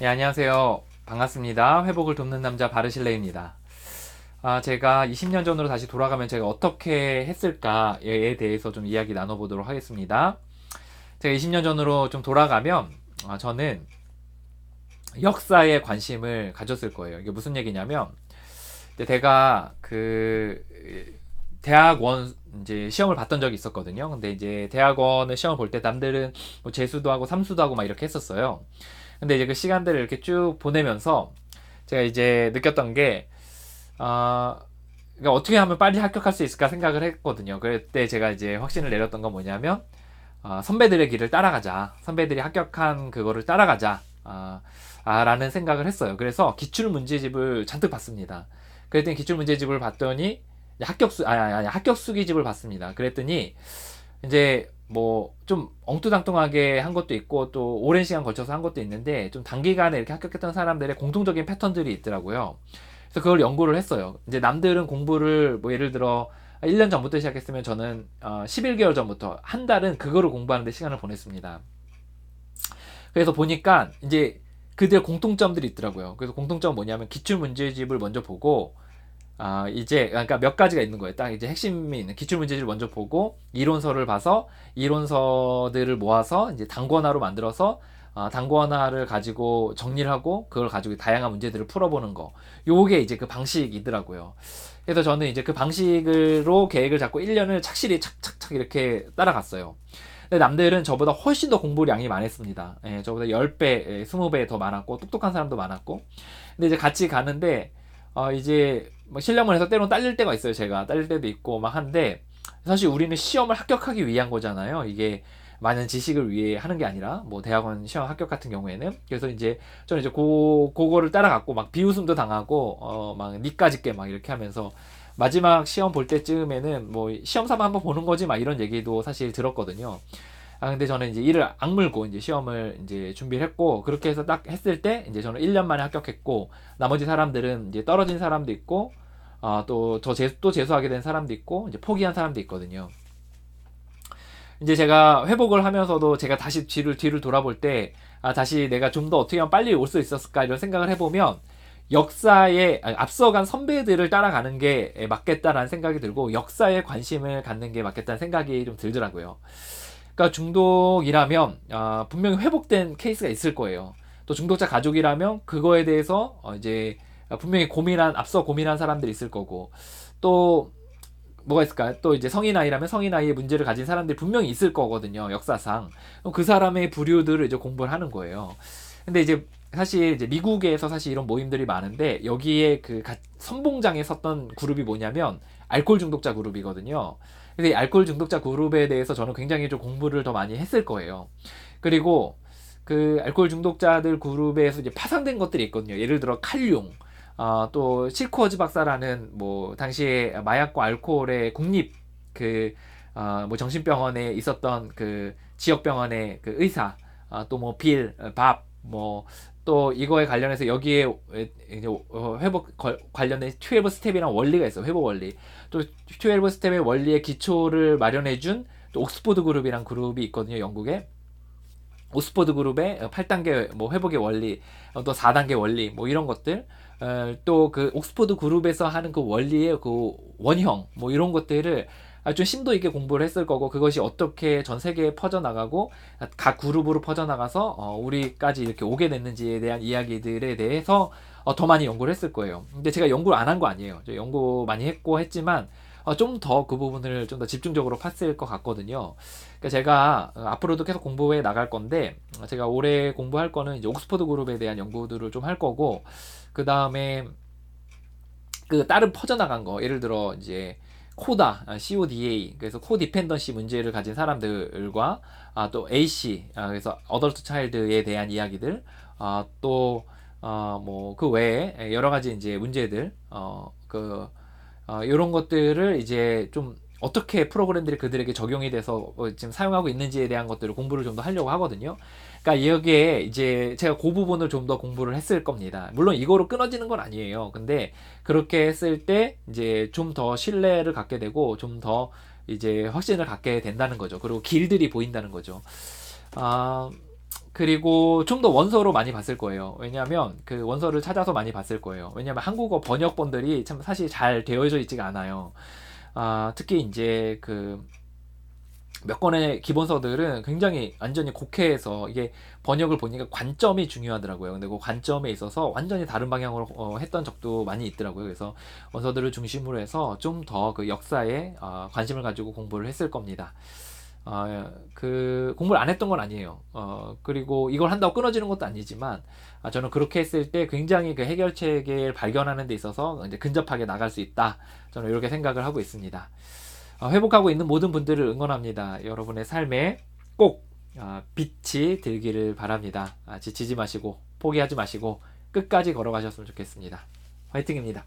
네, 안녕하세요. 반갑습니다. 회복을 돕는 남자 바르실레입니다. 제가 20년 전으로 다시 돌아가면 제가 어떻게 했을까에 대해서 좀 이야기 나눠보도록 하겠습니다. 제가 20년 전으로 좀 돌아가면 저는 역사에 관심을 가졌을 거예요. 이게 무슨 얘기냐면 이제 제가 그 대학원 이제 시험을 봤던 적이 있었거든요. 근데 이제 대학원을 시험을 볼 때 남들은 뭐 재수도 하고 삼수도 하고 막 이렇게 했었어요. 근데 이제 그 시간들을 이렇게 쭉 보내면서 제가 이제 느꼈던 게, 아, 그러니까 어떻게 하면 빨리 합격할 수 있을까 생각을 했거든요. 그때 제가 이제 확신을 내렸던 건 뭐냐면, 선배들의 길을 따라가자. 선배들이 합격한 그거를 따라가자. 라는 생각을 했어요. 그래서 기출문제집을 잔뜩 봤습니다. 그랬더니 기출문제집을 봤더니, 합격 수기집을 봤습니다. 그랬더니, 이제 뭐 좀 엉뚱장뚱하게 한 것도 있고 또 오랜 시간 걸쳐서 한 것도 있는데 좀 단기간에 이렇게 합격했던 사람들의 공통적인 패턴들이 있더라고요. 그래서 그걸 연구를 했어요. 이제 남들은 공부를 뭐 예를 들어 1년 전부터 시작했으면 저는 11개월 전부터 한 달은 그거를 공부하는데 시간을 보냈습니다. 그래서 보니까 이제 그들 공통점들이 있더라고요. 그래서 공통점은 뭐냐면 기출 문제집을 먼저 보고 이제 그러니까 몇 가지가 있는 거예요. 딱 이제 핵심이 있는 기출 문제집을 먼저 보고 이론서를 봐서 이론서들을 모아서 이제 단권화로 만들어서 단권화를 가지고 정리를 하고 그걸 가지고 다양한 문제들을 풀어보는 거. 요게 이제 그 방식이더라고요. 그래서 저는 이제 그 방식으로 계획을 잡고 1년을 착실히 착착착 이렇게 따라갔어요. 근데 남들은 저보다 훨씬 더 공부량이 많았습니다. 예, 저보다 10배, 20배 더 많았고 똑똑한 사람도 많았고. 근데 이제 같이 가는데 이제 뭐 실력을 해서 때론 딸릴 때가 있어요. 제가 딸릴 때도 있고 막 한데 사실 우리는 시험을 합격하기 위한 거잖아요. 이게 많은 지식을 위해 하는 게 아니라 뭐 대학원 시험 합격 같은 경우에는 그래서 이제 저는 이제 그거를 따라갔고 막 비웃음도 당하고 막 니까짓 게 막 이렇게 하면서 마지막 시험 볼 때쯤에는 뭐 시험 삼아 한번 보는 거지 막 이런 얘기도 사실 들었거든요. 근데 저는 이제 이를 악물고 이제 시험을 이제 준비를 했고, 그렇게 해서 딱 했을 때, 이제 저는 1년 만에 합격했고, 나머지 사람들은 이제 떨어진 사람도 있고, 또 재수하게 된 사람도 있고, 이제 포기한 사람도 있거든요. 이제 제가 회복을 하면서도 제가 다시 뒤를 돌아볼 때, 다시 내가 좀 더 어떻게 하면 빨리 올 수 있었을까 이런 생각을 해보면, 역사에 앞서간 선배들을 따라가는 게 맞겠다라는 생각이 들고 역사에 관심을 갖는 게 맞겠다는 생각이 좀 들더라고요. 그러니까 중독이라면 분명히 회복된 케이스가 있을 거예요. 또 중독자 가족이라면 그거에 대해서 이제 분명히 앞서 고민한 사람들이 있을 거고 또 뭐가 있을까요? 또 이제 성인 아이라면 성인 아이의 문제를 가진 사람들이 분명히 있을 거거든요. 역사상. 그 사람의 부류들을 이제 공부를 하는 거예요. 근데 이제 사실 이제 미국에서 사실 이런 모임들이 많은데 여기에 그 선봉장에 섰던 그룹이 뭐냐면 알코올 중독자 그룹이거든요. 근데 이 알코올 중독자 그룹에 대해서 저는 굉장히 좀 공부를 더 많이 했을 거예요. 그리고 그 알코올 중독자들 그룹에서 이제 파산된 것들이 있거든요. 예를 들어 칼륨, 또 실코어즈 박사라는 뭐 당시에 마약과 알코올의 국립 그 뭐 정신병원에 있었던 그 지역병원의 그 의사, 또 뭐 밥, 뭐 또 이거에 관련해서 여기에 이제 회복 관련된 12 스텝이랑 원리가 있어요. 회복 원리. 또 12 스텝의 원리의 기초를 마련해준 또 옥스포드 그룹이란 그룹이 있거든요. 영국에. 옥스포드 그룹의 8단계 뭐 회복의 원리, 또 4단계 원리, 뭐 이런 것들, 또 그 옥스포드 그룹에서 하는 그 원리의 그 원형, 뭐 이런 것들을 좀 심도 있게 공부를 했을 거고, 그것이 어떻게 전 세계에 퍼져나가고, 각 그룹으로 퍼져나가서, 우리까지 이렇게 오게 됐는지에 대한 이야기들에 대해서 더 많이 연구를 했을 거예요. 근데 제가 연구를 안 한 거 아니에요. 저 연구 많이 했고 했지만, 좀 더 그 부분을 좀 더 집중적으로 팠을 것 같거든요. 그러니까 제가 앞으로도 계속 공부해 나갈 건데 제가 올해 공부할 거는 이제 옥스퍼드 그룹에 대한 연구들을 좀 할 거고 그 다음에 그 다른 퍼져나간 거 예를 들어 이제 코다, CODA 그래서 코디펜던시 문제를 가진 사람들과 또 AC 그래서 어덜트 차일드에 대한 이야기들 또 뭐 그 외에 여러 가지 이제 문제들 이런 것들을 이제 좀 어떻게 프로그램들이 그들에게 적용이 돼서 지금 사용하고 있는지에 대한 것들을 공부를 좀 더 하려고 하거든요. 그러니까 여기에 이제 제가 그 부분을 좀 더 공부를 했을 겁니다. 물론 이거로 끊어지는 건 아니에요. 근데 그렇게 했을 때 이제 좀 더 신뢰를 갖게 되고 좀 더 이제 확신을 갖게 된다는 거죠. 그리고 길들이 보인다는 거죠. 아, 그리고 좀 더 원서로 많이 봤을 거예요. 왜냐하면 그 원서를 찾아서 많이 봤을 거예요. 왜냐하면 한국어 번역본들이 참 사실 잘 되어져 있지가 않아요. 특히 이제 그 몇 권의 기본서들은 굉장히 완전히 곡해해서 이게 번역을 보니까 관점이 중요하더라고요. 근데 그 관점에 있어서 완전히 다른 방향으로 했던 적도 많이 있더라고요. 그래서 원서들을 중심으로 해서 좀 더 그 역사에 관심을 가지고 공부를 했을 겁니다. 그 공부를 안 했던 건 아니에요. 그리고 이걸 한다고 끊어지는 것도 아니지만 저는 그렇게 했을 때 굉장히 그 해결책을 발견하는 데 있어서 이제 근접하게 나갈 수 있다. 저는 이렇게 생각을 하고 있습니다. 회복하고 있는 모든 분들을 응원합니다. 여러분의 삶에 꼭 빛이 들기를 바랍니다. 지치지 마시고 포기하지 마시고 끝까지 걸어가셨으면 좋겠습니다. 화이팅입니다.